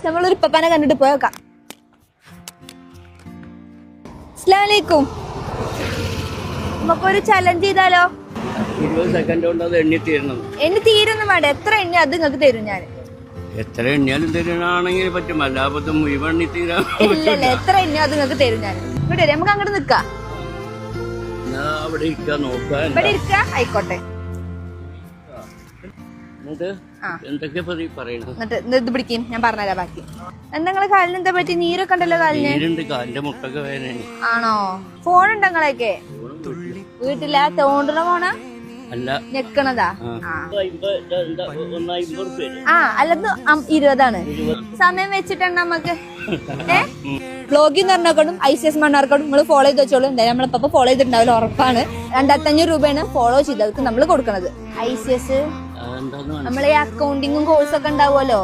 നമ്മളൊരു പപ്പാനെ കണ്ടിട്ട് പോയേക്കാം. അസ്സലാമലൈക്കും. നമുക്കൊരു ചലഞ്ച് ചെയ്താലോ? 20 സെക്കൻഡ് കൊണ്ട് അത് എണ്ണി തീരണം. എണ്ണി തീരൊന്നും വേണ്ട, എത്ര എണ്ണി അത് നിങ്ങൾക്ക് തരും ഞാൻ. എത്ര എണ്ണിയാലും തരുന്നാണെങ്കിൽ പറ്റും, അല്ലാതെ മുഴുവൻ എണ്ണി തീരാൻ ഇല്ലല്ല, എത്ര എണ്ണി അത് നിങ്ങൾക്ക് തരും ഞാൻ. ഇങ്ങോട്ട് വരും, നമുക്ക് അങ്ങോട്ട് നിക്കാം. അവിടെ ഇരിക്കാൻ നോക്കാൻ. ഇവിടെ ഇരിക്ക, ആയിക്കോട്ടെ. എന്തൊക്കെ പറയണത്? എന്നിട്ട് ഇത് പിടിക്കും, ഞാൻ പറഞ്ഞുതരാം ബാക്കി. എന്താ നിങ്ങളെ കാലിന് എന്താ പറ്റി? നീരൊക്കെ ഉണ്ടല്ലോ കാലിന്. നീരുണ്ട്, കാലിന്റെ മുട്ടൊക്കെ വേദന. ആണോ? ഫോണുണ്ടോ നിങ്ങളൊക്കെ വീട്ടില? തോണ്ടണ ഫോണാ അല്ല, ഞെക്കണതാ? ആ, അല്ലത് 20 സമയം വെച്ചിട്ടാണ് നമുക്ക്. വ്ലോഗിൽ എന്ന് പറഞ്ഞാൽ ICS മണ്ണാർക്കാടും നിങ്ങൾ ഫോളോ ചെയ്ത് വെച്ചോളൂ. എന്തായാലും നമ്മളിപ്പോ ഫോളോ ചെയ്തിട്ടുണ്ടാവില്ല, ഉറപ്പാണ്. 2500 രൂപയാണ് ഫോളോ ചെയ്തവർക്ക് നമ്മൾ കൊടുക്കണത്. ICS നമ്മളെ അക്കൗണ്ടിങ്ങും കോഴ്സൊക്കെ ഉണ്ടാവുമല്ലോ.